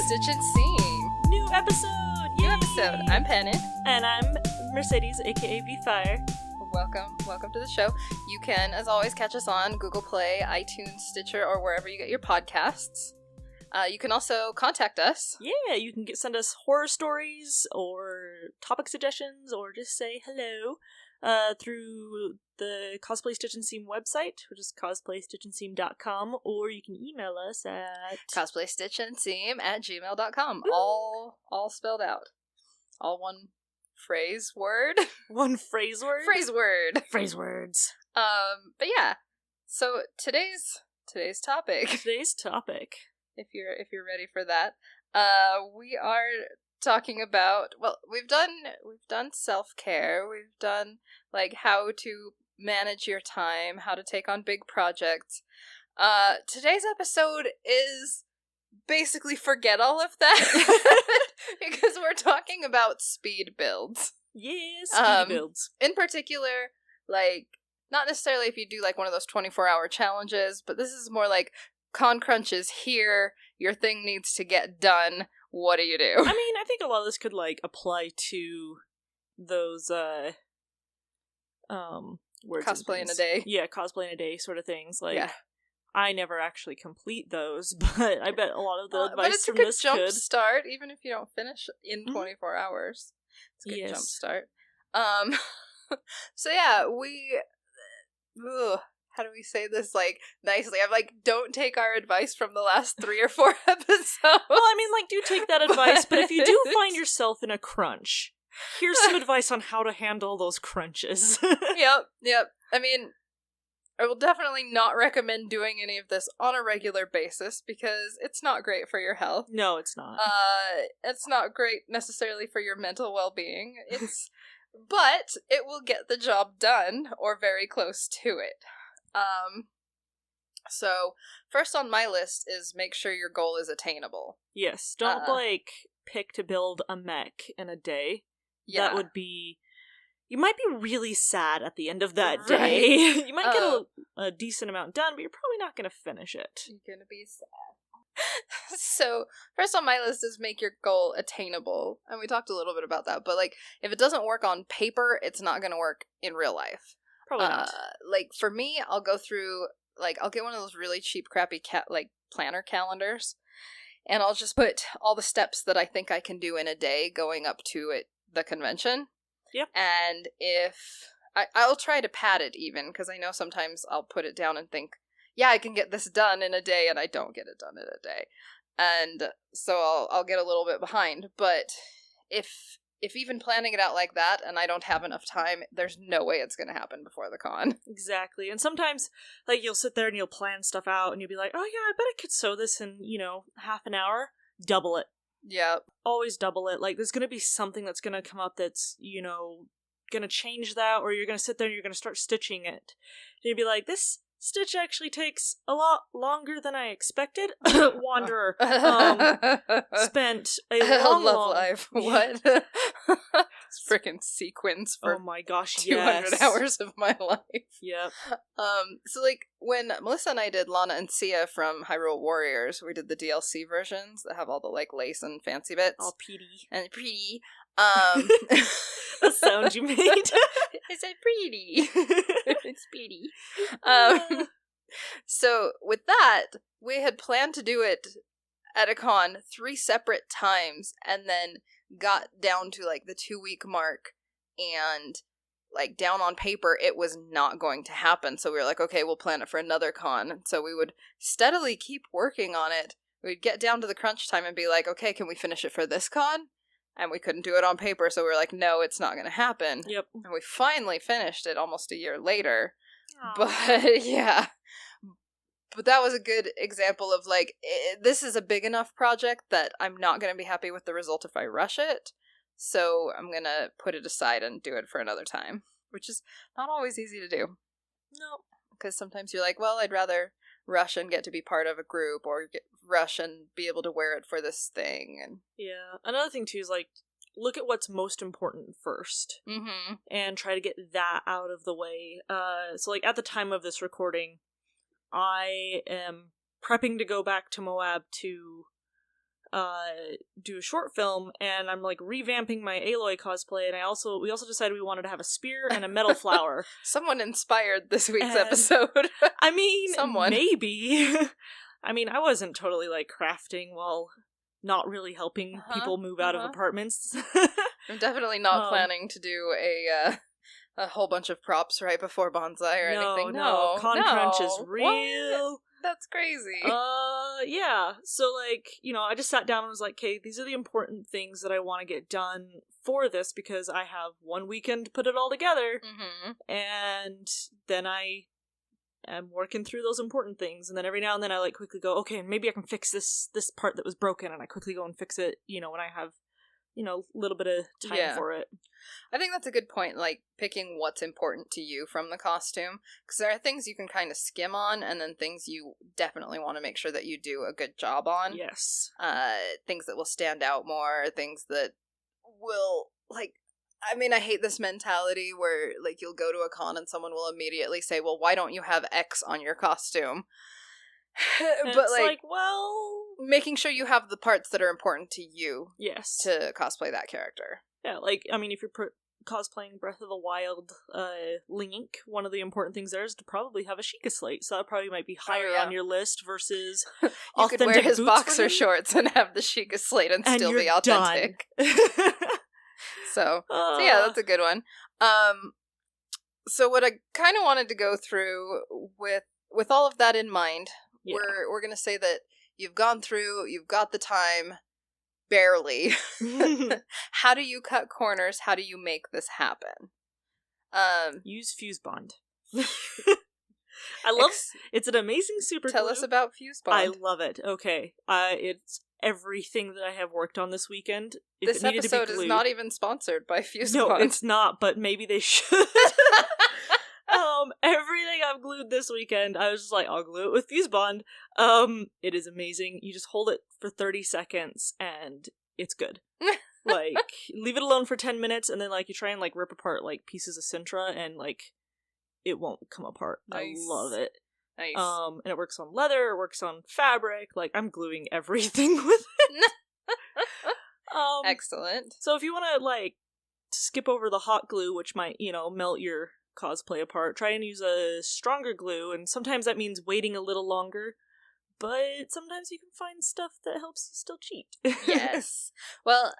Stitch and Seam. New episode! New Yay! episode. I'm Penny. And I'm Mercedes, aka V-Fire. Welcome to the show. You can, as always, catch us on Google Play, iTunes, Stitcher, or wherever you get your podcasts. You can also contact us. Yeah, you can send us horror stories, or topic suggestions, or just say hello through the Cosplay Stitch and Seam website, which is cosplaystitchandseam.com, or you can email us at cosplaystitchandseam@gmail.com. All spelled out. All one phrase word. One phrase word? Phrase word. Phrase words. But yeah. So today's topic. Today's topic. If you're ready for that, we are talking about, well, we've done self-care, we've done like how to manage your time, how to take on big projects. Today's episode is basically forget all of that because we're talking about speed builds. Yeah, speed builds. In particular, like, not necessarily if you do like one of those 24-hour challenges, but this is more like con crunch is here, your thing needs to get done, what do you do? I mean, I think a lot of this could like apply to those words cosplay in a day. Yeah, cosplay in a day sort of things. Like, yeah. I never actually complete those, but I bet a lot of the advice from this but it's a good jump start, even if you don't finish in 24 hours. It's a good Yes. jump start. So yeah, how do we say this, like, nicely? I'm like, don't take our advice from the last 3 or 4 episodes. Well, I mean, like, do take that advice, but if you do find yourself in a crunch, here's some advice on how to handle those crunches. Yep. I mean, I will definitely not recommend doing any of this on a regular basis because it's not great for your health. No, it's not. It's not great necessarily for your mental well-being. But it will get the job done, or very close to it. So first on my list is make sure your goal is attainable. Yes, don't pick to build a mech in a day. Yeah. That would be... You might be really sad at the end of that day. Right. You might get a decent amount done, but you're probably not going to finish it. You're going to be sad. So, first on my list is make your goal attainable. And we talked a little bit about that, but like, if it doesn't work on paper, it's not going to work in real life. Probably not. Like, for me, I'll go through, like, I'll get one of those really cheap, crappy, planner calendars, and I'll just put all the steps that I think I can do in a day going up to the convention. Yep. And if I'll try to pad it even, because I know sometimes I'll put it down and think, yeah, I can get this done in a day, and I don't get it done in a day. And so I'll get a little bit behind. But if even planning it out like that and I don't have enough time, there's no way it's going to happen before the con. Exactly. And sometimes, like, you'll sit there and you'll plan stuff out and you'll be like, oh yeah, I bet I could sew this in, half an hour. Double it. Yeah. Always double it. Like, there's going to be something that's going to come up that's, going to change that, or you're going to sit there and you're going to start stitching it. And you'll be like, this stitch actually takes a lot longer than I expected. Wanderer spent a long life. What? Freaking sequins for oh my gosh, 200 yes. hours of my life. Yep. So like when Melissa and I did Lana and Sia from Hyrule Warriors, we did the DLC versions that have all the like lace and fancy bits. All pretty. And pretty. The sound you made. I said pretty. It's pretty. So with that, we had planned to do it at a con 3 separate times, and then got down to like the 2-week mark, and like down on paper it was not going to happen. So we were like, okay, we'll plan it for another con. So we would steadily keep working on it. We'd get down to the crunch time and be like, okay, can we finish it for this con? And we couldn't do it on paper, so we were like, no, it's not going to happen. Yep. And we finally finished it almost a year later. Aww. But, yeah. But that was a good example of, like, this is a big enough project that I'm not going to be happy with the result if I rush it. So I'm going to put it aside and do it for another time. Which is not always easy to do. No. Because sometimes you're like, well, I'd rather rush and get to be part of a group, or rush and be able to wear it for this thing. And yeah. Another thing, too, is, like, look at what's most important first. Mm-hmm. And try to get that out of the way. So, like, at the time of this recording, I am prepping to go back to Moab to do a short film, and I'm like revamping my Aloy cosplay, and we also decided we wanted to have a spear and a metal flower. Someone inspired this week's episode. I mean, someone. Maybe. I mean, I wasn't totally like crafting while not really helping people move out of apartments. I'm definitely not planning to do a whole bunch of props right before Bonsai or anything. No, Con Crunch is real. What? That's crazy. Yeah. So, like, you know, I just sat down and was like, okay, these are the important things that I want to get done for this, because I have one weekend to put it all together. And then I am working through those important things. And then every now and then I, like, quickly go, okay, maybe I can fix this part that was broken. And I quickly go and fix it, you know, when I have, you know, a little bit of time for it. I think that's a good point, like, picking what's important to you from the costume, because there are things you can kind of skim on, and then things you definitely want to make sure that you do a good job on. Yes. Things that will stand out more, things that will, like, I mean, I hate this mentality where, like, you'll go to a con and someone will immediately say, well, why don't you have X on your costume? But it's like, well... Making sure you have the parts that are important to you. Yes. To cosplay that character. Yeah, like, I mean, if you're cosplaying Breath of the Wild Link, one of the important things there is to probably have a Sheikah slate, so that probably might be higher on your list versus you could wear his boxer shorts and have the Sheikah slate and still be authentic. So yeah, that's a good one. So what I kind of wanted to go through with all of that in mind, we're going to say that you've gone through, you've got the time, barely. How do you cut corners? How do you make this happen? Use Fuse Bond. I love it's an amazing super Tell glue. us about Fuse Bond. I love it. Okay. It's everything that I have worked on this weekend. This episode is not even sponsored by Fuse Bond. No, it's not, but maybe they should. Everything I've glued this weekend, I was just like, I'll glue it with Fuse Bond. It is amazing. You just hold it for 30 seconds and it's good. Like, leave it alone for 10 minutes and then, like, you try and, like, rip apart, like, pieces of Sintra and, like, it won't come apart. Nice. I love it. Nice. And it works on leather, it works on fabric, like, I'm gluing everything with it. Excellent. So if you want to, like, skip over the hot glue, which might, you know, melt your cosplay apart, try and use a stronger glue, and sometimes that means waiting a little longer, but sometimes you can find stuff that helps you still cheat. Yes. Well,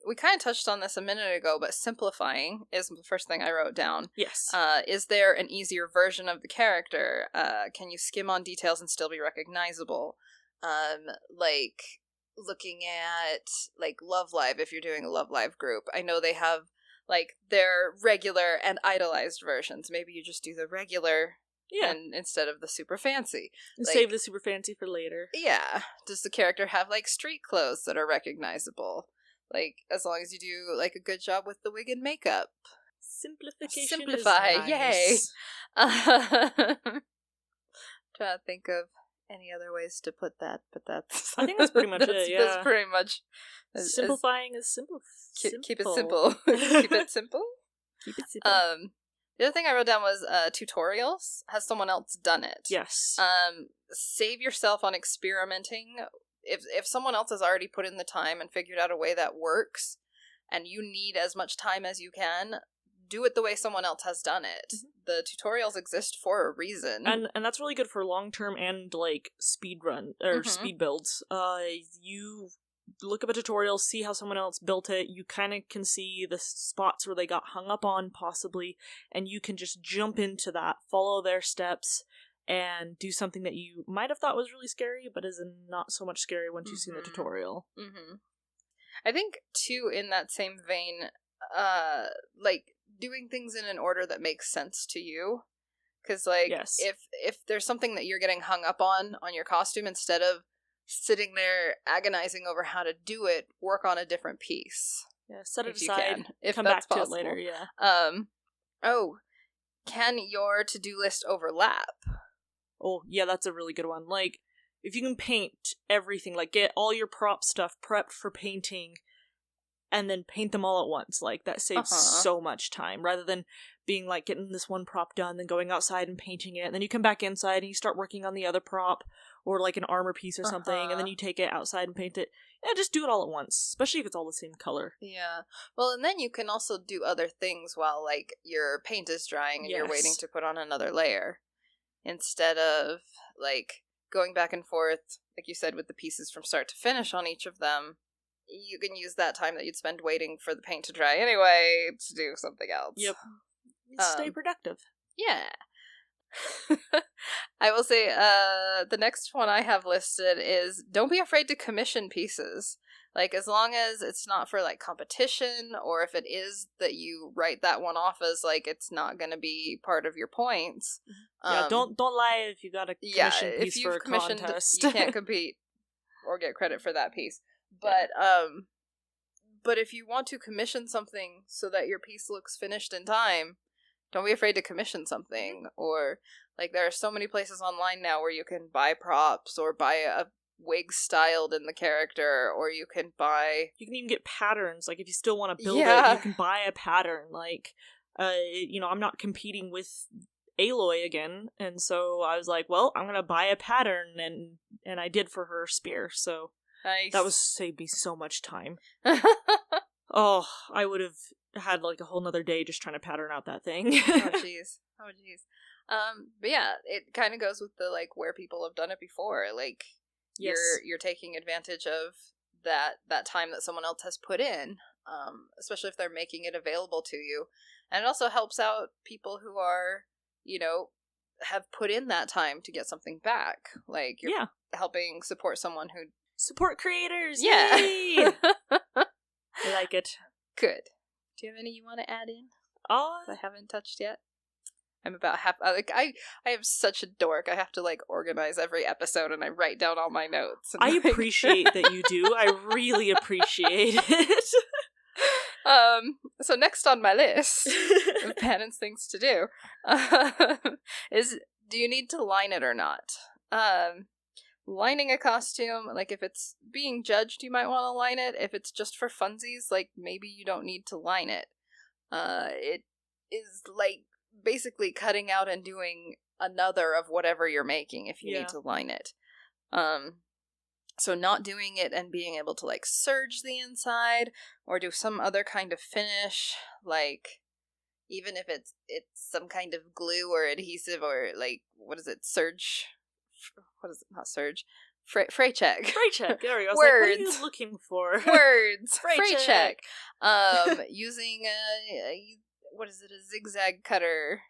we kind of touched on this a minute ago, but simplifying is the first thing I wrote down. Yes. Is there an easier version of the character? Can you skim on details and still be recognizable? Like, looking at, like, Love Live, if you're doing a Love Live group. I know they have, like, their regular and idolized versions. Maybe you just do the regular and instead of the super fancy. And like, save the super fancy for later. Yeah. Does the character have, like, street clothes that are recognizable? Like, as long as you do, like, a good job with the wig and makeup. Simplification Simplify, is nice. Yay! Trying to think of any other ways to put that, but that's... I think that's pretty much it, yeah. That's pretty much... Simplifying is simple. Keep it simple. Keep it simple? Keep it simple. The other thing I wrote down was tutorials. Has someone else done it? Yes. Save yourself on experimenting. If someone else has already put in the time and figured out a way that works, and you need as much time as you can, do it the way someone else has done it. Mm-hmm. The tutorials exist for a reason. And that's really good for long-term and, like, speed run, or speed builds. You look up a tutorial, see how someone else built it, you kind of can see the spots where they got hung up on, possibly, and you can just jump into that, follow their steps, and do something that you might have thought was really scary, but is not so much scary once you've seen the tutorial. Mm-hmm. I think, too, in that same vein, like, doing things in an order that makes sense to you. Because, like, if there's something that you're getting hung up on your costume, instead of sitting there agonizing over how to do it, work on a different piece. Yeah, set it aside, if come that's back possible. to it later, yeah. Can your to-do list overlap? Oh, yeah, that's a really good one. Like, if you can paint everything, like, get all your prop stuff prepped for painting, and then paint them all at once, like, that saves so much time, rather than being, like, getting this one prop done, then going outside and painting it, and then you come back inside and you start working on the other prop, or like an armor piece or something, and then you take it outside and paint it. Yeah, just do it all at once, especially if it's all the same color. Yeah. Well, and then you can also do other things while, like, your paint is drying and you're waiting to put on another layer. Instead of, like, going back and forth, like you said, with the pieces from start to finish on each of them, you can use that time that you'd spend waiting for the paint to dry anyway to do something else. Yep. Stay productive. Yeah. I will say, the next one I have listed is don't be afraid to commission pieces. Like, as long as it's not for, like, competition, or if it is that you write that one off as, like, it's not gonna be part of your points. Yeah, don't lie if you got a commission piece for a contest. You can't compete or get credit for that piece. But, but if you want to commission something so that your piece looks finished in time, don't be afraid to commission something. Or, like, there are so many places online now where you can buy props or buy a wig styled in the character, or you can buy... You can even get patterns. Like, if you still want to build it, you can buy a pattern. Like, I'm not competing with Aloy again, and so I was like, well, I'm gonna buy a pattern, and I did for her spear, so... Nice. That was saved me so much time. Oh, I would have had like a whole nother day just trying to pattern out that thing. Oh jeez. But yeah, it kind of goes with the, like, where people have done it before. Like, yes. you're taking advantage of that time that someone else has put in, especially if they're making it available to you. And it also helps out people who are, have put in that time to get something back. Like, you're helping support someone who... Support creators! Yeah! Yay! I like it. Good. Do you have any you want to add in? That I haven't touched yet? I'm about half... I am such a dork. I have to, like, organize every episode, and I write down all my notes. I appreciate that you do. I really appreciate it. So next on my list of Pannon's things to do is, do you need to line it or not? Lining a costume, like, if it's being judged, you might want to line it. If it's just for funsies, like, maybe you don't need to line it. It is, like, basically cutting out and doing another of whatever you're making if you need to line it. So not doing it and being able to, like, serge the inside or do some other kind of finish, like, even if it's some kind of glue or adhesive or, like, what is it, serge? What is it? Not serge. Fray check. Fray check. There we go. Words. Like, what are you looking for? Words. Fray check. Using what is it? A zigzag cutter.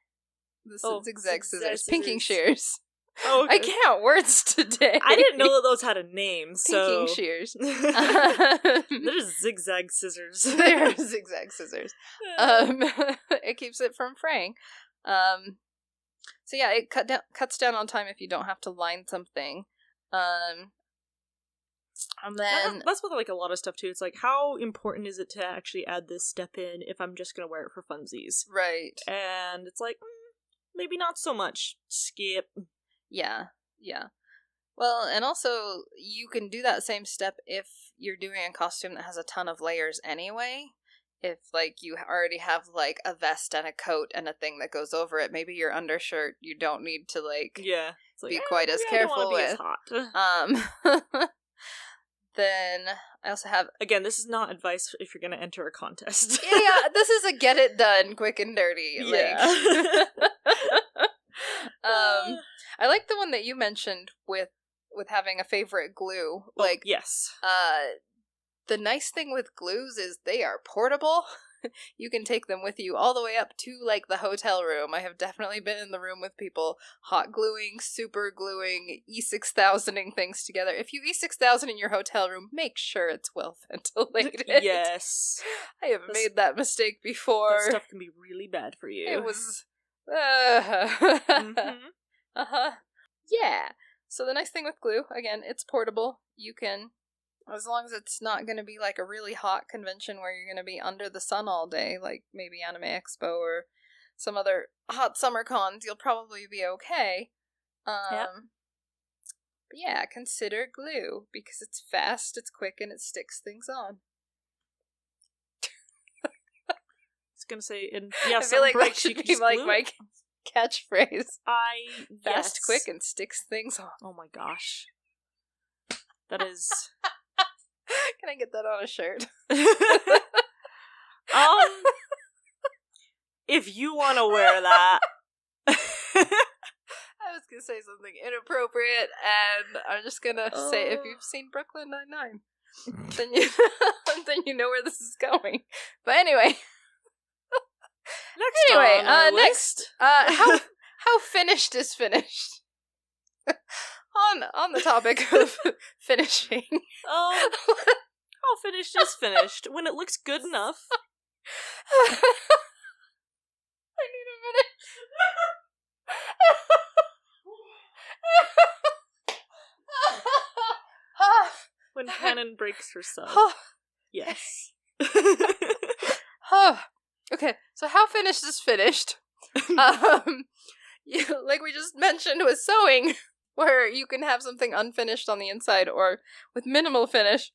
Zigzag scissors. Pinking shears. Oh, okay. I can't words today. I didn't know that those had a name. So Pinking shears. They're just zigzag scissors. They're zigzag scissors. It keeps it from fraying. So yeah, it cuts down on time if you don't have to line something. And then that's with, like, a lot of stuff too. It's like, how important is it to actually add this step in if I'm just gonna wear it for funsies? Right. And it's like, maybe not so much. Skip. Yeah. Well, and also, you can do that same step if you're doing a costume that has a ton of layers anyway. If, like, you already have, like, a vest and a coat and a thing that goes over it, maybe your undershirt you don't need to, like, be quite as careful with. Then I also have... Again, this is not advice if you're going to enter a contest. yeah, this is a get it done, quick and dirty. Yeah. I like the one that you mentioned with having a favorite glue. Like, yes. The nice thing with glues is they are portable. You can take them with you all the way up to, like, the hotel room. I have definitely been in the room with people hot gluing, super gluing, E6000ing things together. If you E6000 in your hotel room, make sure it's well ventilated. Yes. I have made that mistake before. That stuff can be really bad for you. It was... Mm-hmm. Yeah. So the nice thing with glue, again, it's portable. You can... As long as it's not going to be, like, a really hot convention where you're going to be under the sun all day, like maybe Anime Expo or some other hot summer cons, you'll probably be okay. Yep. But yeah, consider glue, because it's fast, it's quick, and it sticks things on. I was going to say, and I feel like that should be, like, my catchphrase. Fast, yes. quick, and sticks things on. Oh my gosh. That is... Can I get that on a shirt? If you want to wear that... I was gonna say something inappropriate, and I'm just gonna say, if you've seen Brooklyn Nine-Nine, then you know where this is going. But anyway, next, how finished is finished? on the topic of finishing, how finished is finished when it looks good enough. I need a minute. When Cannon breaks herself. Yes. Okay, so how finished is finished? Like we just mentioned with sewing, where you can have something unfinished on the inside, or with minimal finish.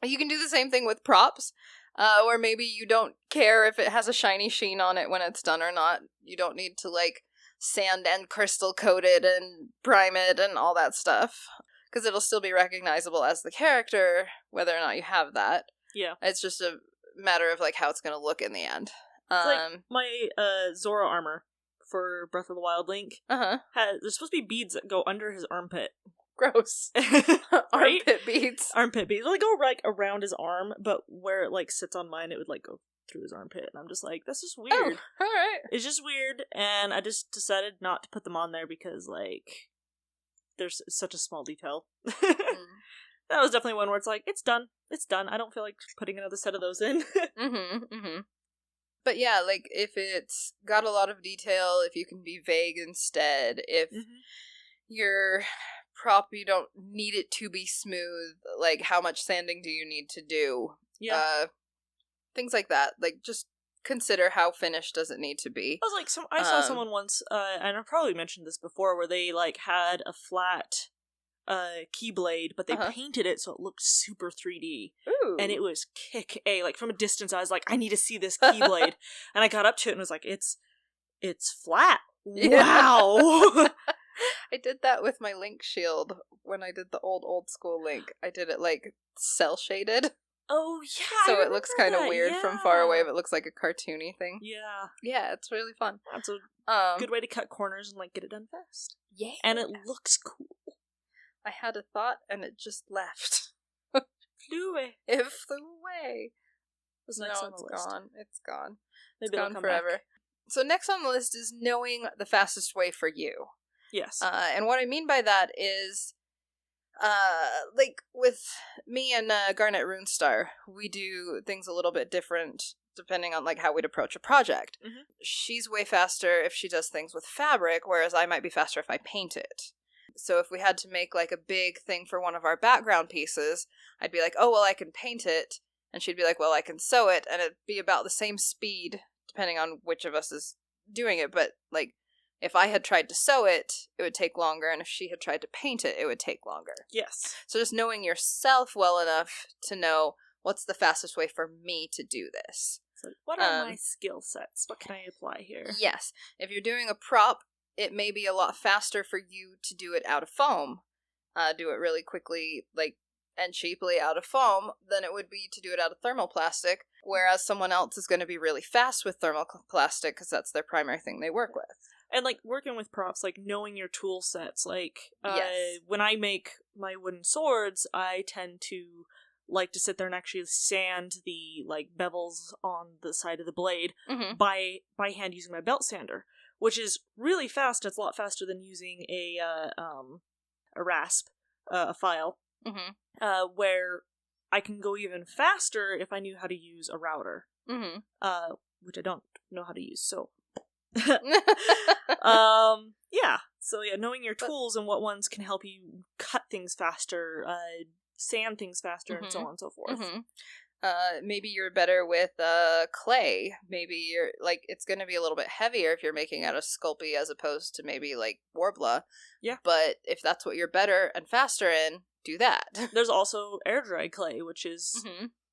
You can do the same thing with props, where maybe you don't care if it has a shiny sheen on it when it's done or not. You don't need to, like, sand and crystal coat it and prime it and all that stuff, because it'll still be recognizable as the character, whether or not you have that. Yeah. It's just a matter of, like, how it's going to look in the end. Like my Zora armor for Breath of the Wild Link. There's supposed to be beads that go under his armpit. Gross. Right? Armpit beads. Armpit beads. They go, like, around his arm, but where it, like, sits on mine, it would, like, go through his armpit. And I'm just like, that's just weird. Oh, alright. It's just weird, and I just decided not to put them on there because, like, there's such a small detail. That was definitely one where it's like, it's done. It's done. I don't feel like putting another set of those in. But yeah, like, if it's got a lot of detail, if you can be vague instead, if your prop, you don't need it to be smooth, like, how much sanding do you need to do? Yeah. Things like that. Like, just consider how finished does it need to be. I was like, I saw someone once, and I probably mentioned this before, where they, like, had a flat keyblade, but they painted it so it looked super 3D. Ooh. And it was kick A. Like, from a distance, I was like, I need to see this keyblade. And I got up to it and was like, it's flat. Yeah. Wow. I did that with my Link shield when I did the old school Link. I did it, like, cel shaded. Oh, yeah. So it looks kind of weird from far away, but it looks like a cartoony thing. Yeah. Yeah, it's really fun. That's a good way to cut corners and, like, get it done fast. Yeah. And it looks cool. I had a thought, and it just left. Flew away. It flew away. What's next on the list? Gone. It's gone. Maybe it's gone forever. Back. So next on the list is knowing the fastest way for you. Yes. And what I mean by that is, like, with me and Garnet Runestar, we do things a little bit different depending on, like, how we'd approach a project. She's way faster if she does things with fabric, whereas I might be faster if I paint it. So if we had to make, like, a big thing for one of our background pieces, I'd be like, oh, well, I can paint it. And she'd be like, well, I can sew it. And it'd be about the same speed, depending on which of us is doing it. But, like, if I had tried to sew it, it would take longer. And if she had tried to paint it, it would take longer. Yes. So just knowing yourself well enough to know what's the fastest way for me to do this. So what are my skill sets? What can I apply here? Yes. If you're doing a prop, it may be a lot faster for you to do it out of foam. Do it really quickly, like, and cheaply out of foam than it would be to do it out of thermoplastic, whereas someone else is going to be really fast with thermoplastic because that's their primary thing they work with. And, like, working with props, like, knowing your tool sets, like, yes. When I make my wooden swords, I tend to like to sit there and actually sand the, like, bevels on the side of the blade by hand using my belt sander, which is really fast. It's a lot faster than using a rasp, a file, where I can go even faster if I knew how to use a router, which I don't know how to use, so... yeah. So yeah, knowing your tools and what ones can help you cut things faster, sand things faster, and so on and so forth. Maybe you're better with clay. Maybe you're, like, it's going to be a little bit heavier if you're making out of Sculpey as opposed to maybe, like, Warbler. Yeah. But if that's what you're better and faster in, do that. There's also air dry clay, which is,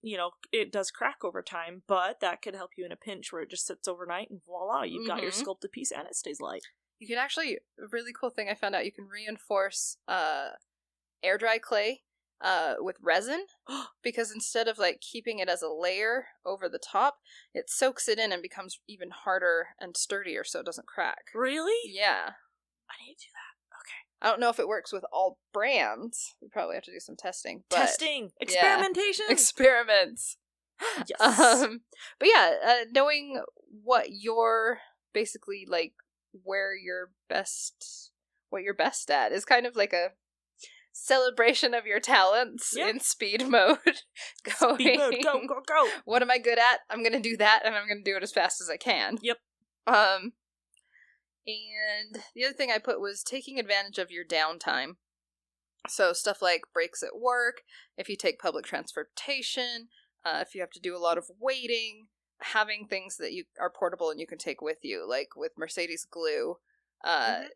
you know, it does crack over time, but that could help you in a pinch where it just sits overnight and voila, you've got your sculpted piece and it stays light. You can actually, a really cool thing I found out, you can reinforce air dry clay with resin, because instead of like keeping it as a layer over the top, it soaks it in and becomes even harder and sturdier so it doesn't crack. Really? Yeah. I need to do that. Okay. I don't know if it works with all brands. We probably have to do some testing. But testing! Experimentation! Yeah. Experiments! Yes. But yeah, knowing what you're basically like, what you're best at is kind of like a celebration of your talents in speed mode. Speed mode, go, go, go! What am I good at? I'm gonna do that, and I'm gonna do it as fast as I can. Yep. And the other thing I put was taking advantage of your downtime. So stuff like breaks at work, if you take public transportation, if you have to do a lot of waiting, having things that you are portable and you can take with you, like with Mercedes glue.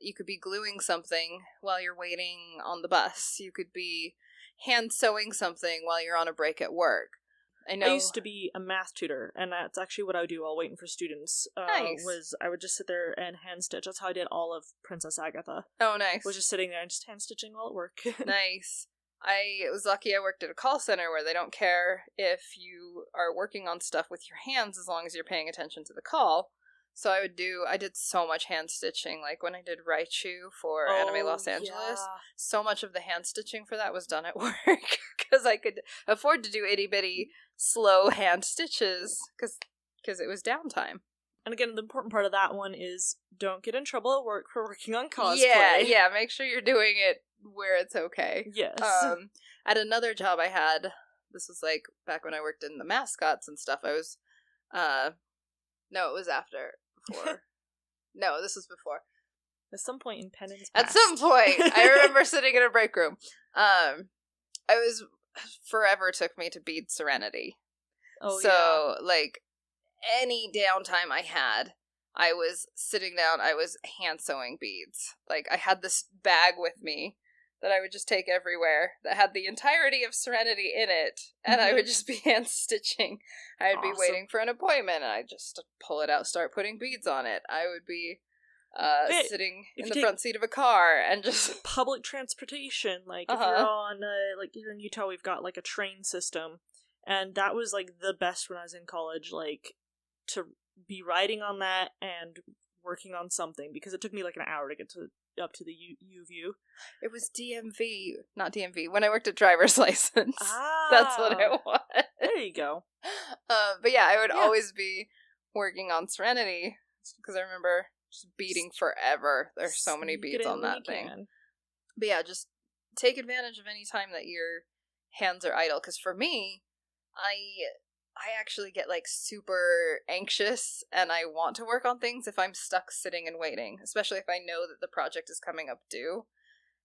You could be gluing something while you're waiting on the bus. You could be hand sewing something while you're on a break at work. I used to be a math tutor, and that's actually what I would do while waiting for students. Nice. Was I would just sit there and hand stitch. That's how I did all of Princess Agatha. Oh, nice. Was just sitting there and just hand stitching while at work. Nice. I was lucky I worked at a call center where they don't care if you are working on stuff with your hands as long as you're paying attention to the call. So I did so much hand stitching, like when I did Raichu for Anime Los Angeles, so much of the hand stitching for that was done at work, because I could afford to do itty-bitty, slow hand stitches, because it was downtime. And again, the important part of that one is don't get in trouble at work for working on cosplay. Yeah, make sure you're doing it where it's okay. Yes. At another job I had, this was like back when I worked in the mascots and stuff, I was, no, it was after. Before. No, this was before. At some point in Pennon's past. At some point. I remember sitting in a break room. Forever took me to bead Serenity. Oh, so, like, any downtime I had, I was sitting down, I was hand sewing beads. Like, I had this bag with me that I would just take everywhere that had the entirety of Serenity in it, and I would just be hand stitching. I'd be waiting for an appointment, and I'd just pull it out, start putting beads on it. I would be sitting in the front seat of a car and just public transportation. Like if you're on, like here in Utah, we've got like a train system, and that was like the best when I was in college. Like to be riding on that and working on something, because it took me like an hour to get up to the U View. It was not DMV. When I worked at driver's license, that's what it was. There you go. But yeah, I would always be working on Serenity because I remember just beading forever. There's so many beads on that thing. But yeah, just take advantage of any time that your hands are idle. Because for me, I actually get like super anxious and I want to work on things if I'm stuck sitting and waiting, especially if I know that the project is coming up due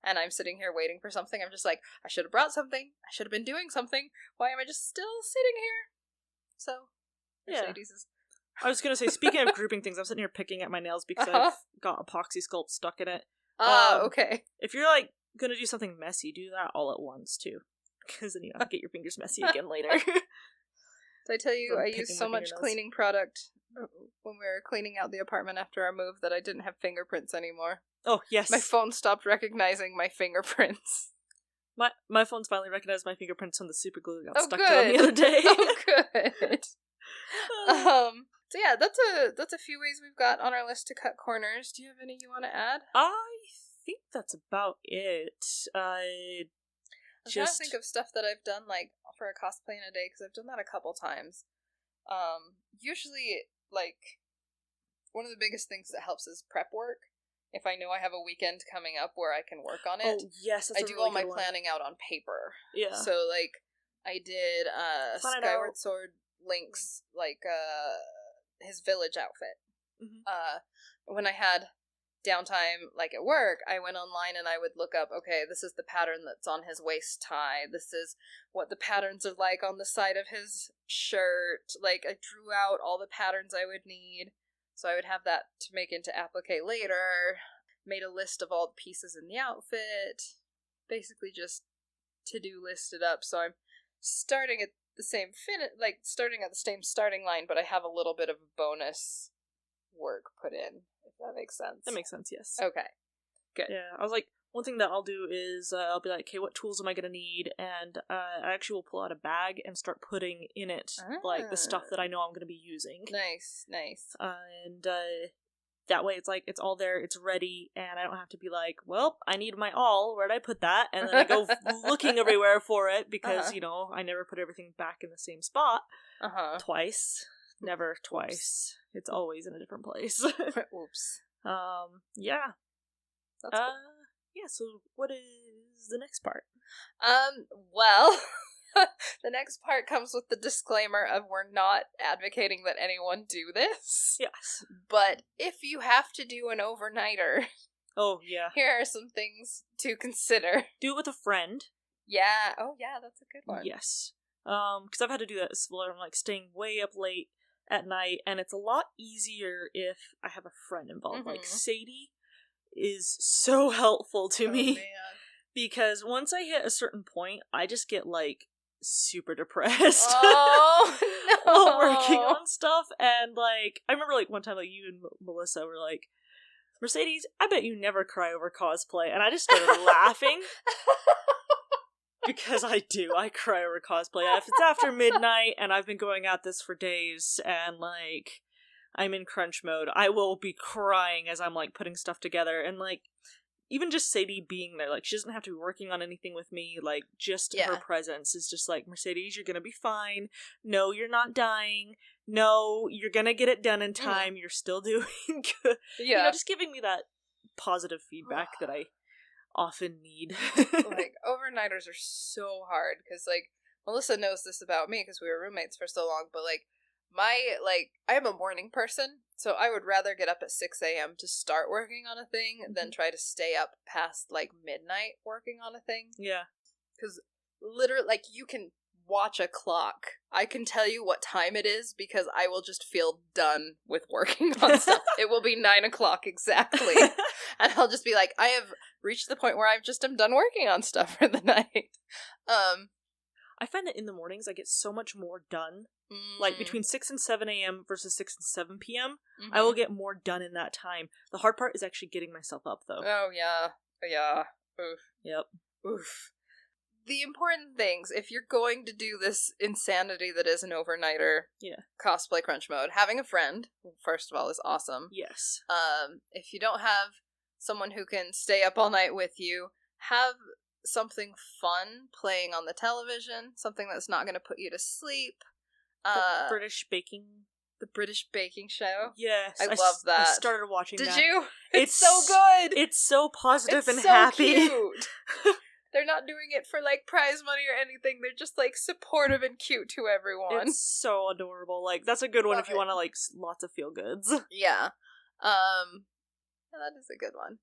and I'm sitting here waiting for something. I'm just like, I should have brought something. I should have been doing something. Why am I just still sitting here? So, Mercedes is... I was going to say, speaking of grouping things, I'm sitting here picking at my nails because I've got epoxy sculpt stuck in it. Okay. If you're like going to do something messy, do that all at once too. Because then you have to get your fingers messy again later. Did I tell you I used so much cleaning product when we were cleaning out the apartment after our move that I didn't have fingerprints anymore? Oh, yes. My phone stopped recognizing my fingerprints. My phone's finally recognized my fingerprints when the super glue got stuck to them the other day. Oh, good. So yeah, that's a few ways we've got on our list to cut corners. Do you have any you want to add? I think that's about it. I'm trying to think of stuff that I've done, like, for a cosplay in a day, because I've done that a couple times. Usually, like, one of the biggest things that helps is prep work. If I know I have a weekend coming up where I can work on it. Oh, yes, I do all my planning out on paper. Yeah. So, like, I did Skyward Sword Link's, like, his village outfit. Mm-hmm. When I had downtime, like at work, I went online and I would look up, okay, this is the pattern that's on his waist tie, this is what the patterns are like on the side of his shirt. Like, I drew out all the patterns I would need, so I would have that to make into applique later. Made a list of all the pieces in the outfit, basically just to-do listed up, so I'm starting at the same starting at the same starting line, but I have a little bit of a bonus work put in, if that makes sense. That makes sense, yes. Okay. Good. Yeah, I was like, one thing that I'll do is I'll be like, okay, what tools am I going to need? And I actually will pull out a bag and start putting in it, like, the stuff that I know I'm going to be using. Nice. And that way it's like, it's all there, it's ready, and I don't have to be like, well, I need my awl, where'd I put that? And then I go looking everywhere for it, because, you know, I never put everything back in the same spot twice. Never twice. Oops. It's always in a different place. Oops. Yeah. That's cool. Yeah, so what is the next part? Well, the next part comes with the disclaimer of we're not advocating that anyone do this. Yes. But if you have to do an overnighter, oh, yeah, here are some things to consider. Do it with a friend. Yeah. Oh, yeah, that's a good one. Yes. Because I've had to do that as well. I'm, like, staying way up late at night, and it's a lot easier if I have a friend involved. Like, Sadie is so helpful to me. Man. Because once I hit a certain point, I just get, like, super depressed. Oh, no. While working on stuff. And, like, I remember, like, one time, like, you and Melissa were like, Mercedes, I bet you never cry over cosplay. And I just started laughing. Because I do. I cry over cosplay. If it's after midnight and I've been going at this for days and, like, I'm in crunch mode, I will be crying as I'm, like, putting stuff together. And, like, even just Sadie being there, like, she doesn't have to be working on anything with me. Like, just her presence is just like, Mercedes, you're gonna be fine. No, you're not dying. No, you're gonna get it done in time. You're still doing good. Yeah. You know, just giving me that positive feedback that I often need. Like, overnighters are so hard, because, like, Melissa knows this about me, because we were roommates for so long, but, like, I am a morning person, so I would rather get up at 6 a.m. to start working on a thing than try to stay up past, like, midnight working on a thing. Yeah. Because, literally, like, you can watch a clock. I can tell you what time it is, because I will just feel done with working on stuff. It will be 9 o'clock exactly. And I'll just be like, I have reached the point where I just am done working on stuff for the night. I find that in the mornings I get so much more done. Like, between 6 and 7 a.m. versus 6 and 7 p.m., I will get more done in that time. The hard part is actually getting myself up, though. Oh, yeah. Yeah. Oof. Yep. Oof. The important things, if you're going to do this insanity that is an overnighter cosplay crunch mode, having a friend, first of all, is awesome. Yes. If you don't have someone who can stay up all night with you, have something fun playing on the television, something that's not going to put you to sleep. The British Baking Show. Yes, I love that. I started watching that. Did you? It's so good. It's so positive and so happy. Cute. They're not doing it for, like, prize money or anything. They're just, like, supportive and cute to everyone. It's so adorable. Like, that's a good one if you want to, like, lots of feel goods. Yeah. That is a good one.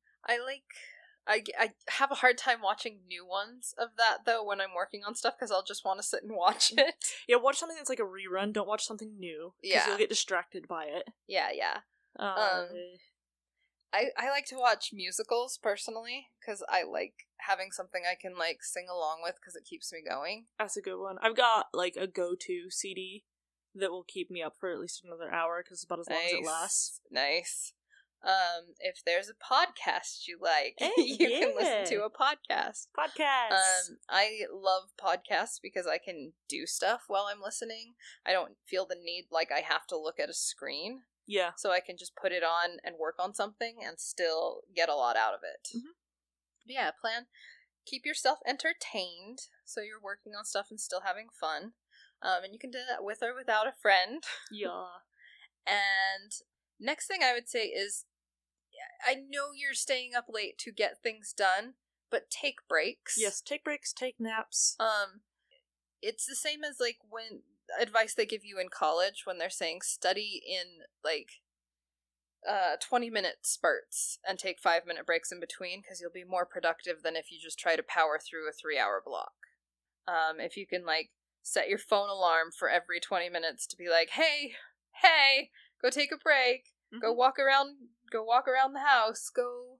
I have a hard time watching new ones of that, though, when I'm working on stuff, because I'll just want to sit and watch it. Yeah, watch something that's like a rerun. Don't watch something new. Because you'll get distracted by it. Yeah. I like to watch musicals, personally, because I like having something I can, like, sing along with, because it keeps me going. That's a good one. I've got, like, a go-to CD that will keep me up for at least another hour, because it's about as long as it lasts. Nice. If there's a podcast you like, you can listen to a podcast. I love podcasts because I can do stuff while I'm listening. I don't feel the need like I have to look at a screen. Yeah. So I can just put it on and work on something and still get a lot out of it. Yeah, keep yourself entertained so you're working on stuff and still having fun. And you can do that with or without a friend. Yeah. And next thing I would say is, I know you're staying up late to get things done, but take breaks. Yes, take breaks, take naps. It's the same as, like, when advice they give you in college when they're saying study in, like, 20-minute spurts and take 5-minute breaks in between, because you'll be more productive than if you just try to power through a 3-hour block. If you can, like, set your phone alarm for every 20 minutes to be like, hey, go take a break, go walk around the house, go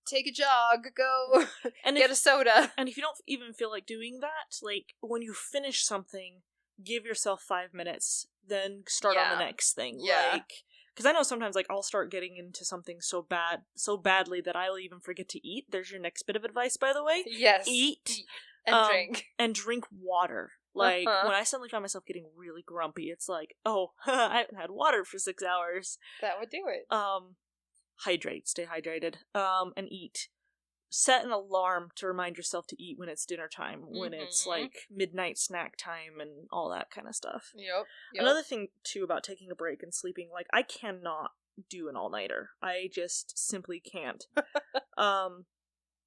take a jog, go and get a soda. And if you don't even feel like doing that, like, when you finish something, give yourself 5 minutes, then start on the next thing. Yeah. Like, because I know sometimes, like, I'll start getting into something so badly that I'll even forget to eat. There's your next bit of advice, by the way. Yes. Eat. And drink. And drink water. Like, when I suddenly find myself getting really grumpy, it's like, oh, I haven't had water for 6 hours. That would do it. Hydrate, stay hydrated, and eat. Set an alarm to remind yourself to eat when it's dinner time, when it's, like, midnight snack time and all that kind of stuff. Yep. Another thing, too, about taking a break and sleeping, like, I cannot do an all-nighter. I just simply can't.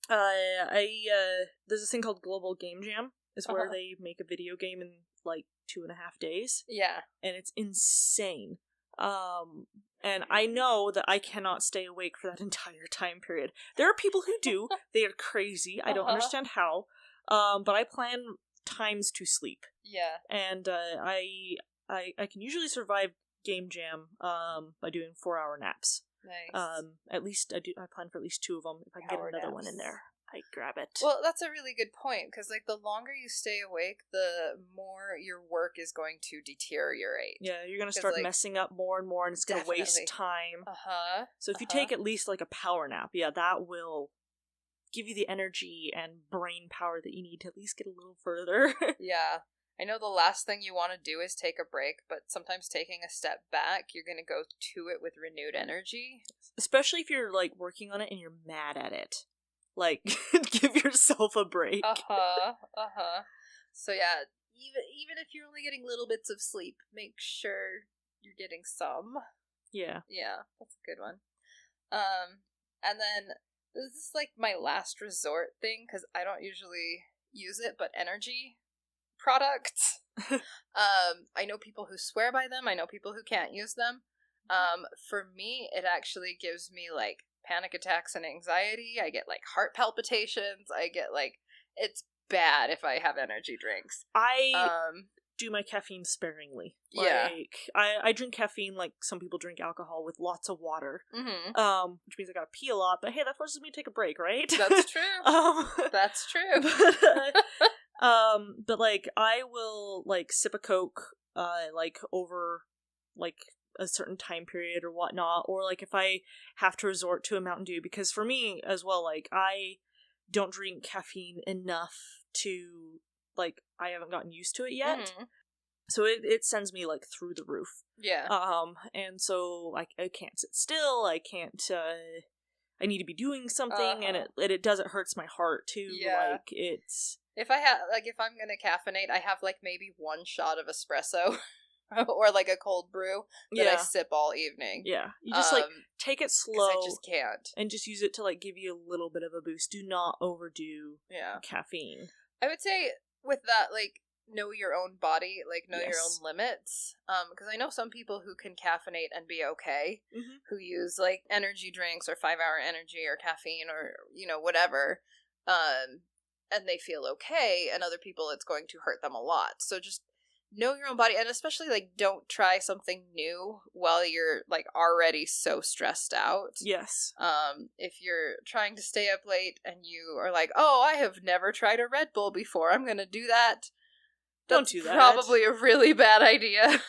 There's this thing called Global Game Jam. Is where they make a video game in, like, 2.5 days. Yeah. And it's insane. And I know that I cannot stay awake for that entire time period. There are people who do. They are crazy. I don't understand how. But I plan times to sleep. Yeah. And I can usually survive Game Jam by doing 4-hour naps. Nice. At least I plan for at least 2 of them. If I can get another one in there, I grab it. Well, that's a really good point, because, like, the longer you stay awake, the more your work is going to deteriorate. Yeah, you're going to start, like, messing up more and more, and it's going to waste time. So if you take at least, like, a power nap, yeah, that will give you the energy and brain power that you need to at least get a little further. Yeah. I know the last thing you want to do is take a break, but sometimes taking a step back, you're going to go to it with renewed energy. Especially if you're, like, working on it and you're mad at it. Like, give yourself a break. So yeah, even if you're only getting little bits of sleep, make sure you're getting some. Yeah. Yeah, that's a good one. And then, this is, like, my last resort thing, because I don't usually use it, but energy products. I know people who swear by them, I know people who can't use them. For me, it actually gives me, like, panic attacks and anxiety. I get, like, heart palpitations. I get, like, it's bad if I have energy drinks. I do my caffeine sparingly. Yeah. Like, I drink caffeine like some people drink alcohol, with lots of water. Which means I gotta pee a lot, but hey, that forces me to take a break, right? That's true. That's true. But, like, I will, like, sip a Coke, like, over, like, a certain time period or whatnot, or, like, if I have to resort to a Mountain Dew, because for me as well, like, I don't drink caffeine enough to, like, I haven't gotten used to it yet. So it sends me, like, through the roof. Yeah. And so I can't sit still, I can't, I need to be doing something, and it does, it hurts my heart too. Yeah. Like, it's... If I'm gonna caffeinate, I have, like, maybe 1 shot of espresso. Or, like, a cold brew that I sip all evening. Yeah. You just, like, take it slow. I just can't. And just use it to, like, give you a little bit of a boost. Do not overdo caffeine. I would say with that, like, know your own body, like, know your own limits. Because I know some people who can caffeinate and be okay, who use, like, energy drinks or 5-hour energy or caffeine or, you know, whatever. And they feel okay, and other people it's going to hurt them a lot. So just know your own body, and especially, like, don't try something new while you're, like, already so stressed out. Yes. If you're trying to stay up late and you are like, oh, I have never tried a Red Bull before, I'm gonna do that. Don't do that. Probably a really bad idea.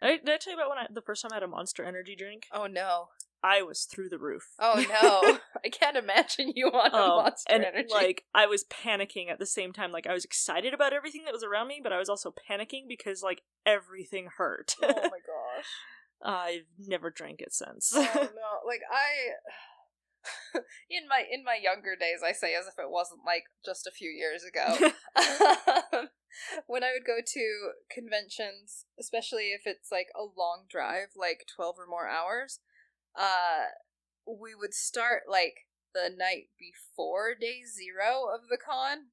Did I tell you about the first time I had a Monster Energy drink? Oh, no. I was through the roof. Oh, no. I can't imagine you on a Monster Energy. Like, I was panicking at the same time. Like, I was excited about everything that was around me, but I was also panicking because, like, everything hurt. Oh, my gosh. I've never drank it since. Oh, no. Like, in my younger days, I say as if it wasn't, like, just a few years ago. When I would go to conventions, especially if it's, like, a long drive, like 12 or more hours, we would start, like, the night before day 0 of the con,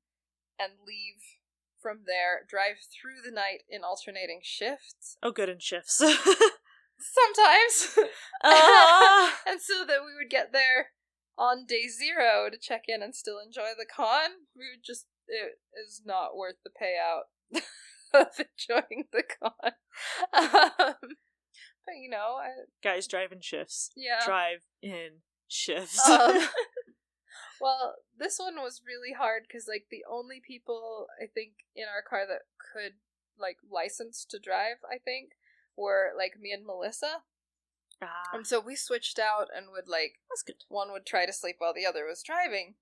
and leave from there, drive through the night in alternating shifts. Oh, good, in shifts. Sometimes. And so that we would get there on day 0 to check in and still enjoy the con. It is not worth the payout of enjoying the con. But, you know, guys drive in shifts. Yeah. Drive in shifts. Well, this one was really hard because, like, the only people, I think, in our car that could, like, license to drive, I think, were, like, me and Melissa. And so we switched out and would, like, that's good. one would try to sleep while the other was driving.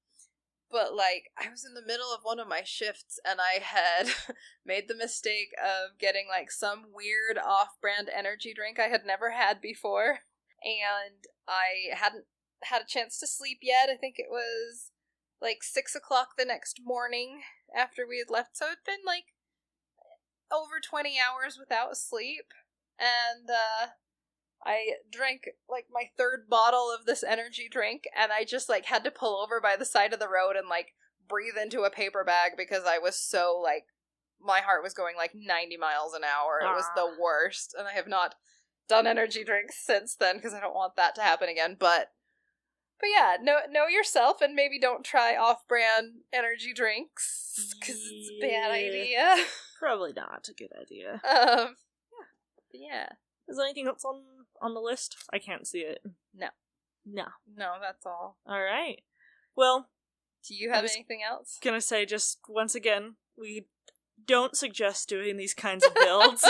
But, like, I was in the middle of one of my shifts, and I had made the mistake of getting, like, some weird off-brand energy drink I had never had before. And I hadn't had a chance to sleep yet. I think it was, like, 6 o'clock the next morning after we had left. So it'd been, like, over 20 hours without sleep. And, I drank, like, my third bottle of this energy drink, and I just, like, had to pull over by the side of the road and, like, breathe into a paper bag because I was so, like, my heart was going, like, 90 miles an hour. It was the worst, and I have not done energy drinks since then because I don't want that to happen again, but yeah, know yourself and maybe don't try off-brand energy drinks because it's a bad idea. Probably not a good idea. Yeah. Is there anything else on the list? I can't see it. No, that's all. Alright. Well, do you have anything else? Gonna say, just once again, we don't suggest doing these kinds of builds.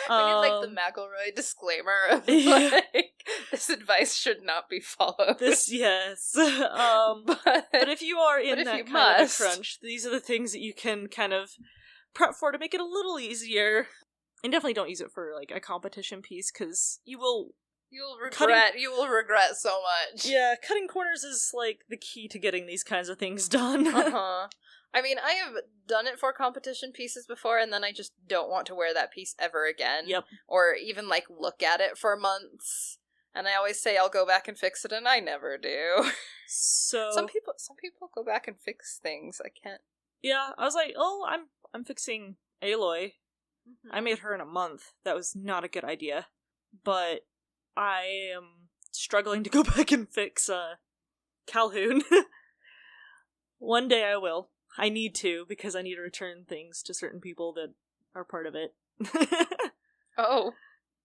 We need, like, the McElroy disclaimer of, like, this advice should not be followed. Yes. But if you are in that kind of a crunch, these are the things that you can kind of prep for to make it a little easier. And definitely don't use it for, like, a competition piece, because you will regret so much. Yeah, cutting corners is, like, the key to getting these kinds of things done. I mean, I have done it for competition pieces before, and then I just don't want to wear that piece ever again. Yep. Or even, like, look at it for months. And I always say I'll go back and fix it, and I never do. So some people go back and fix things. I can't. Yeah, I was like, oh, I'm fixing Aloy. Mm-hmm. I made her in a month. That was not a good idea. But I am struggling to go back and fix Calhoun. One day I will. I need to, because I need to return things to certain people that are part of it. Oh.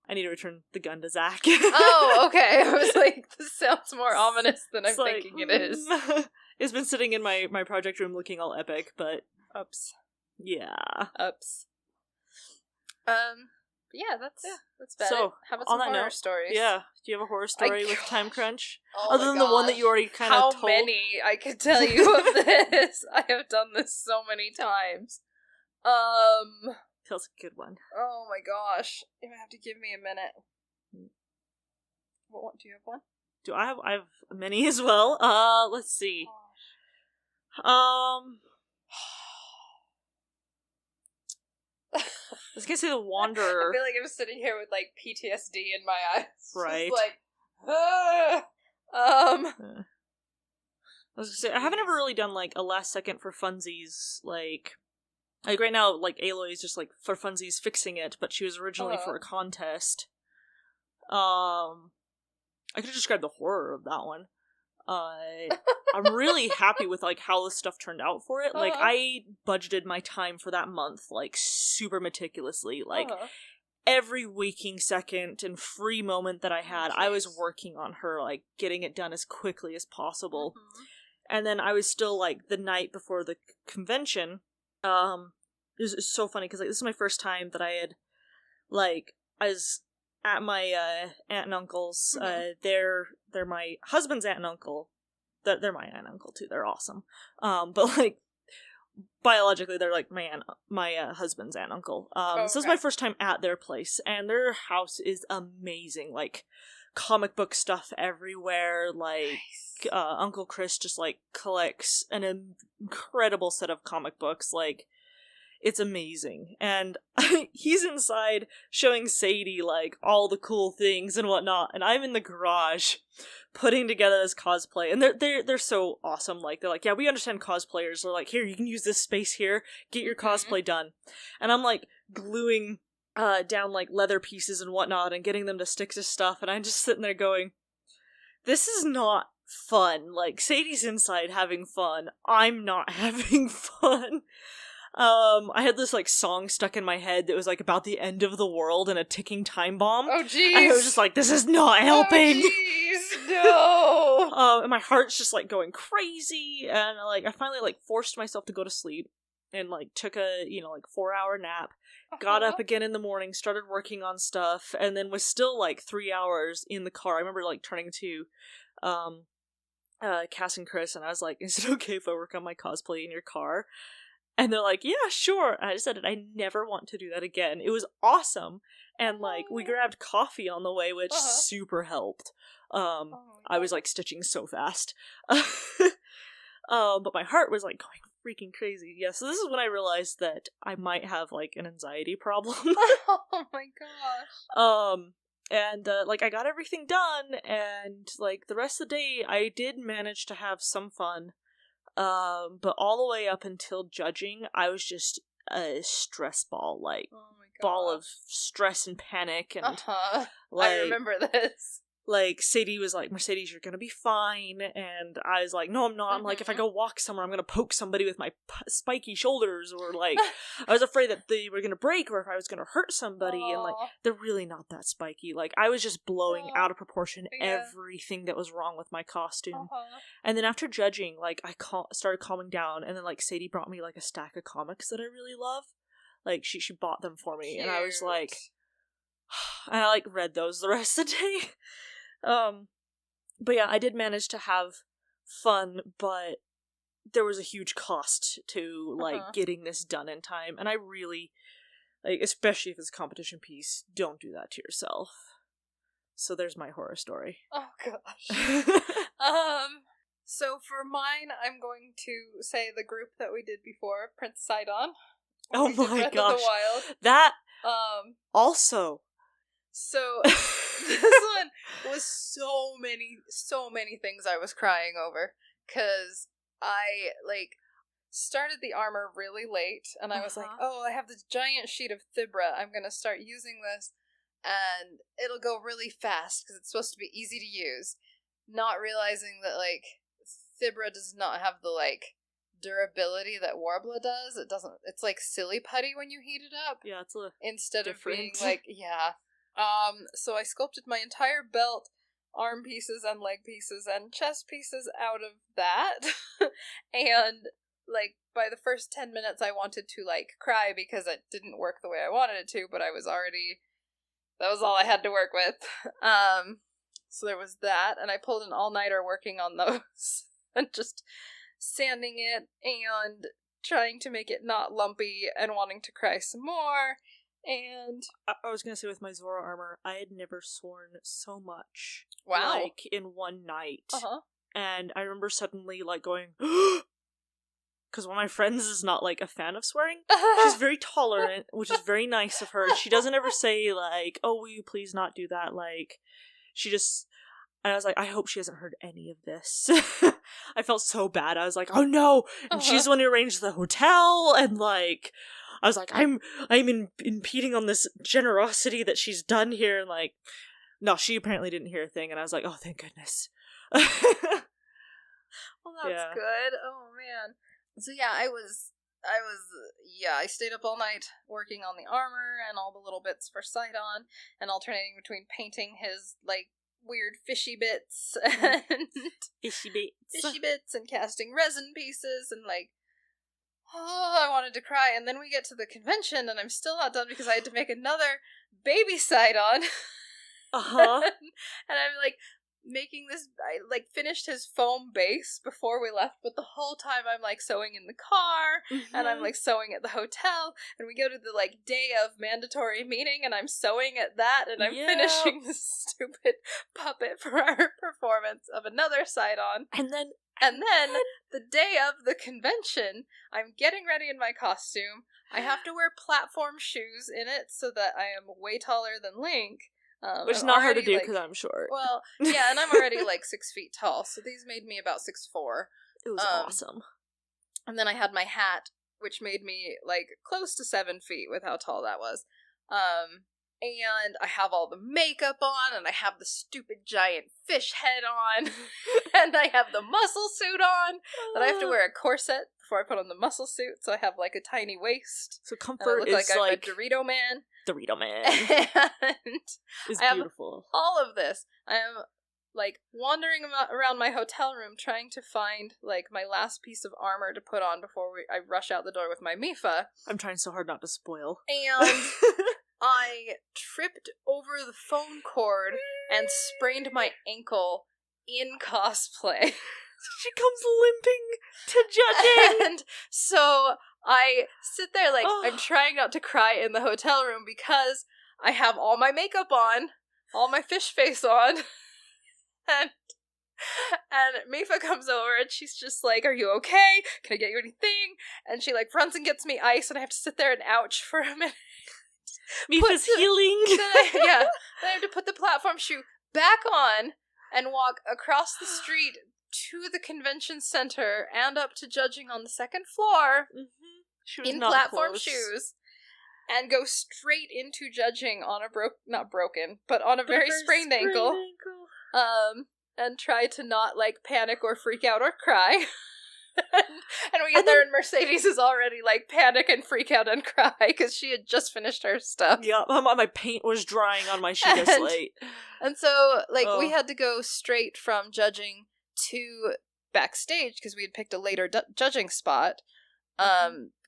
I need to return the gun to Zach. Oh, okay. I was like, this sounds more ominous than I'm thinking it is. It's been sitting in my project room looking all epic, but... Ups. Yeah. Ups. Yeah, that's bad. So, how about some horror stories? Yeah. Do you have a horror story with time crunch? Oh, other than the one that you already kind of told? How many I could tell you of this? I have done this so many times. Feels a good one. Oh my gosh. You might have to give me a minute. What one? Do you have one? I have many as well. Let's see. I was gonna say The Wanderer. I feel like I'm sitting here with, like, PTSD in my eyes. Right. Just like, I was gonna say, I haven't ever really done, like, a last second for funsies, like right now, like, Aloy is just, like, for funsies fixing it, but she was originally for a contest. I could describe the horror of that one. I'm really happy with, like, how this stuff turned out for it. Like, I budgeted my time for that month, like, super meticulously. Like, every waking second and free moment that I had, I was working on her, like, getting it done as quickly as possible. And then I was still, like, the night before the convention, it was so funny, because, like, this is my first time that I had, like, I was at my aunt and uncle's. They're my husband's aunt and uncle. They're my aunt and uncle too. They're awesome. But, like, biologically they're like my husband's aunt and uncle. So this is my first time at their place, and their house is amazing. Like, comic book stuff everywhere. Like, nice. Uncle Chris just, like, collects an incredible set of comic books. Like, it's amazing. And he's inside showing Sadie, like, all the cool things and whatnot, and I'm in the garage putting together this cosplay, and they're so awesome. Like, they're like, yeah, we understand cosplayers. They're like, here, you can use this space here, get your cosplay done. And I'm, like, gluing down, like, leather pieces and whatnot and getting them to stick to stuff, and I'm just sitting there going, this is not fun. Like, Sadie's inside having fun. I'm not having fun. I had this, like, song stuck in my head that was, like, about the end of the world and a ticking time bomb. Oh, jeez. And I was just like, this is not helping. Oh, jeez, no. And my heart's just, like, going crazy, and, like, I finally, like, forced myself to go to sleep. and like took a 4-hour nap, got up again in the morning, started working on stuff, and then was still like 3 hours in the car. I remember like turning to Cass and Chris, and I was like, is it okay if I work on my cosplay in your car? And they're like, yeah, sure. And I decided I never want to do that again. It was awesome. And like we grabbed coffee on the way, which super helped. I was like stitching so fast. But my heart was like going freaking crazy. Yeah, so this is when I realized that I might have like an anxiety problem. Oh my gosh. And like I got everything done, and like the rest of the day I did manage to have some fun. But all the way up until judging, I was just a stress ball, like ball of stress and panic, and like, I remember this. Like, Sadie was like, Mercedes, you're gonna be fine, and I was like, no, I'm not. I'm like, if I go walk somewhere, I'm gonna poke somebody with my spiky shoulders, or like, I was afraid that they were gonna break, or if I was gonna hurt somebody, and like, they're really not that spiky. Like, I was just blowing out of proportion everything that was wrong with my costume. And then after judging, like, I started calming down, and then like, Sadie brought me like a stack of comics that I really love. Like, she bought them for me, and I was like, and I like read those the rest of the day. But yeah, I did manage to have fun, but there was a huge cost to like getting this done in time, and I really, like, especially if it's a competition piece, don't do that to yourself. So there's my horror story. Oh gosh. So for mine, I'm going to say the group that we did before, Prince Sidon. Oh my gosh. Of the Wild. That also. So this one was so many things I was crying over, because I like started the armor really late, and I was like, oh, I have this giant sheet of Thibra, I'm gonna start using this, and it'll go really fast because it's supposed to be easy to use, not realizing that like Thibra does not have the like durability that Warbler does. It doesn't. It's like silly putty when you heat it up. Yeah, it's a instead different. Of being like so I sculpted my entire belt, arm pieces and leg pieces and chest pieces out of that. And like by the first 10 minutes I wanted to like cry because it didn't work the way I wanted it to, but that was all I had to work with. So there was that, and I pulled an all-nighter working on those and just sanding it and trying to make it not lumpy and wanting to cry some more. And I was gonna say, with my Zora armor, I had never sworn so much. Wow. Like, in one night. And I remember suddenly, like, going, because one of my friends is not, like, a fan of swearing. She's very tolerant, which is very nice of her. She doesn't ever say, like, oh, will you please not do that? Like, she just... And I was like, I hope she hasn't heard any of this. I felt so bad. I was like, oh no! And she's the one who arranged the hotel, and, like... I was like, I'm impeding on this generosity that she's done here, and like, no, she apparently didn't hear a thing, and I was like, oh, thank goodness. Well, that's good. Oh man. So yeah, I stayed up all night working on the armor and all the little bits for Sidon, and alternating between painting his like weird fishy bits and fishy bits and casting resin pieces, and like, oh, I wanted to cry. And then we get to the convention, and I'm still not done because I had to make another baby Sidon. And I'm like making this. I like finished his foam base before we left, but the whole time I'm like sewing in the car, and I'm like sewing at the hotel, and we go to the like day of mandatory meeting, and I'm sewing at that, and I'm finishing this stupid puppet for our performance of another Sidon. And then, the day of the convention, I'm getting ready in my costume. I have to wear platform shoes in it so that I am way taller than Link. Which is not hard to do because I'm short. Well, yeah, and I'm already like 6 feet tall, so these made me about 6'4". It was awesome. And then I had my hat, which made me like close to 7 feet with how tall that was. And I have all the makeup on, and I have the stupid giant fish head on, and I have the muscle suit on, and I have to wear a corset before I put on the muscle suit, so I have like a tiny waist. So comfort is like I'm a Dorito Man. Dorito Man. And it's I have beautiful. all of this. I am like, wandering around my hotel room trying to find, like, my last piece of armor to put on before I rush out the door with my Mifa. I'm trying so hard not to spoil. And I tripped over the phone cord and sprained my ankle in cosplay. She comes limping to judging. And so I sit there, like, I'm trying not to cry in the hotel room because I have all my makeup on, all my fish face on. And Mifa comes over and she's just like, "Are you okay? Can I get you anything?" And she like runs and gets me ice, and I have to sit there and ouch for a minute. Mifa's healing. Then I have to put the platform shoe back on and walk across the street to the convention center and up to judging on the second floor in platform shoes. And go straight into judging on a not broken, but on a very sprained ankle. And try to not, like, panic or freak out or cry. and we get there and Mercedes is already, like, panic and freak out and cry because she had just finished her stuff. Yeah, my paint was drying on my sheet of slate. And so, like, we had to go straight from judging to backstage because we had picked a later judging spot.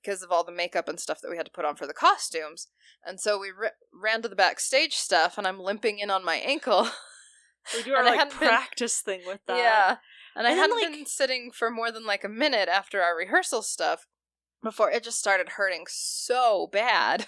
Because of all the makeup and stuff that we had to put on for the costumes. And so we ran to the backstage stuff, and I'm limping in on my ankle. We do our, like, practice thing with that. Yeah. And I hadn't been sitting for more than, like, a minute after our rehearsal stuff before it just started hurting so bad.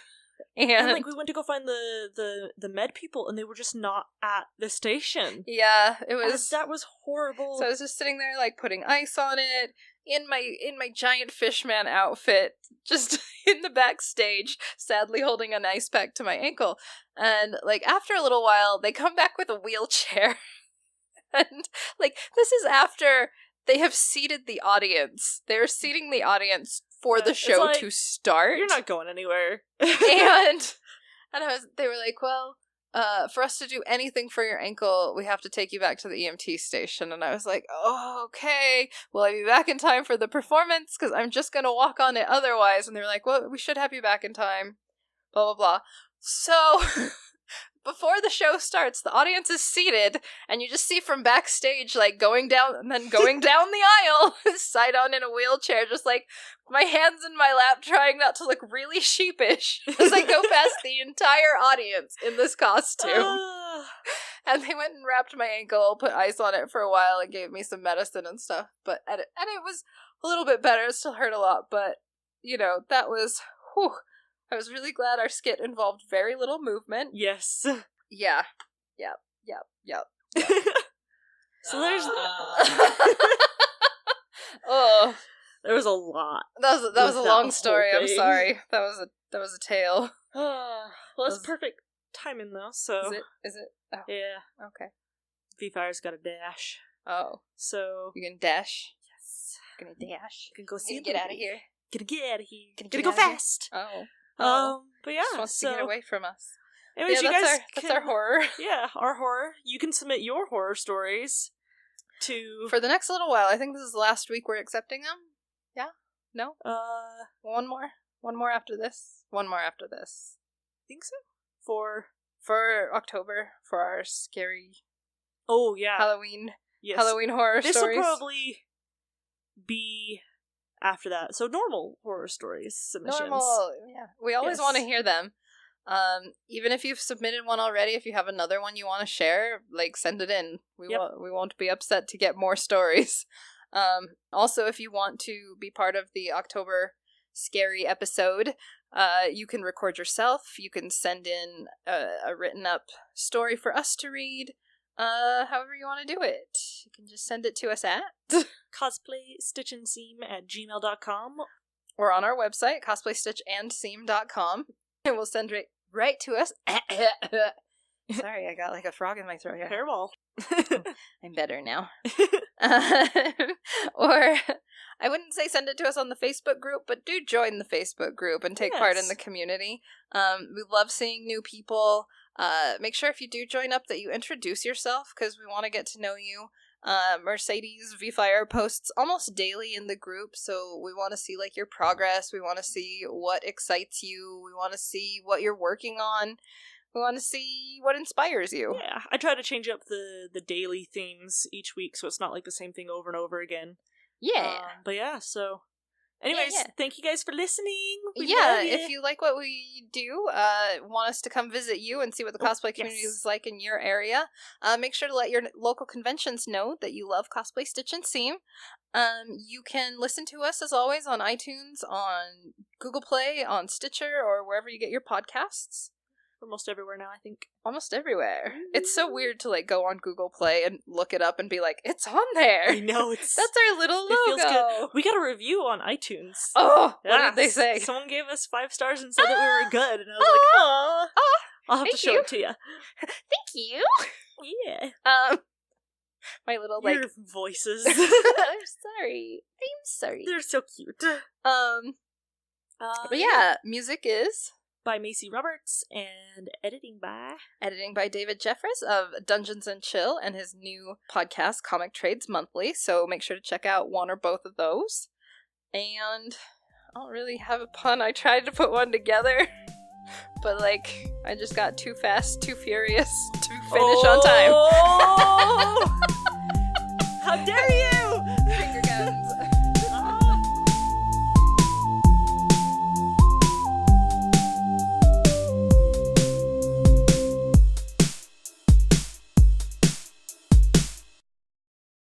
And like, we went to go find the med people, and they were just not at the station. Yeah, it was... That was horrible. So I was just sitting there, like, putting ice on it, in my giant fishman outfit, just in the backstage, sadly holding an ice pack to my ankle. And, like, after a little while, they come back with a wheelchair. And, like, this is after they have seated the audience. They're seating the audience for the show to start. You're not going anywhere. and they were like, "Well, for us to do anything for your ankle, we have to take you back to the EMT station." And I was like, "Oh, okay. Will I be back in time for the performance? Because I'm just going to walk on it otherwise." And they were like, "Well, we should have you back in time." Blah, blah, blah. So, before the show starts, the audience is seated, and you just see from backstage, like, going down the aisle, side-on in a wheelchair, just, like, my hands in my lap, trying not to look really sheepish as I go past the entire audience in this costume. And they went and wrapped my ankle, put ice on it for a while, and gave me some medicine and stuff. And it was a little bit better. It still hurt a lot, but, you know, that was... Whew. I was really glad our skit involved very little movement. Yes. Yeah. Yep. So there's... Oh. There was a lot. That was a long story. I'm sorry. That was a tale. Well, it's perfect timing, though, so... Is it? Oh. Yeah. Okay. V-Fire's got a dash. Oh. So... You can dash? Yes. Gonna dash? You can go see get out of here. Gonna get out of here. Gonna go fast. But yeah, just wants to get away from us. Anyways, that's our horror. Yeah, our horror. You can submit your horror stories to... For the next little while. I think this is the last week we're accepting them. Yeah? No? One more after this. One more after this. Think so? For October, for our scary... Oh, yeah. Halloween horror stories. This will probably be... after that. So normal horror stories submissions. Yeah. We always want to hear them. Even if you've submitted one already, if you have another one you want to share, like, send it in. We won't be upset to get more stories. Also, if you want to be part of the October scary episode, you can record yourself. You can send in a written up story for us to read. However you want to do it. You can just send it to us at cosplaystitchandseam@gmail.com or on our website, cosplaystitchandseam.com, and we'll send right to us. Sorry, I got like a frog in my throat here. Hairball. I'm better now. Or, I wouldn't say send it to us on the Facebook group, but do join the Facebook group and take part in the community. We love seeing new people. Make sure if you do join up that you introduce yourself, because we want to get to know you. Mercedes V-Fire posts almost daily in the group, so we want to see like your progress. We want to see what excites you. We want to see what you're working on. We want to see what inspires you. Yeah, I try to change up the daily themes each week, so it's not like the same thing over and over again. Yeah. But yeah, so... Anyways, thank you guys for listening. We love you. If you like what we do, want us to come visit you and see what the cosplay community is like in your area, make sure to let your local conventions know that you love Cosplay, Stitch, and Seam. You can listen to us, as always, on iTunes, on Google Play, on Stitcher, or wherever you get your podcasts. Almost everywhere now, I think. Almost everywhere. It's so weird to like go on Google Play and look it up and be like, it's on there. I know, it's... That's our little logo. It feels good. We got a review on iTunes. Oh, what did they say? Someone gave us 5 stars and said that we were good, and I was like, aw. I'll have to show it to you. Thank you. Yeah. My little like your voices. I'm sorry. They're so cute. But yeah, music is by Macy Roberts, and editing by David Jeffress of Dungeons and Chill and his new podcast, Comic Trades Monthly. So make sure to check out one or both of those. And I don't really have a pun. I tried to put one together, but like I just got too fast, too furious to finish on time.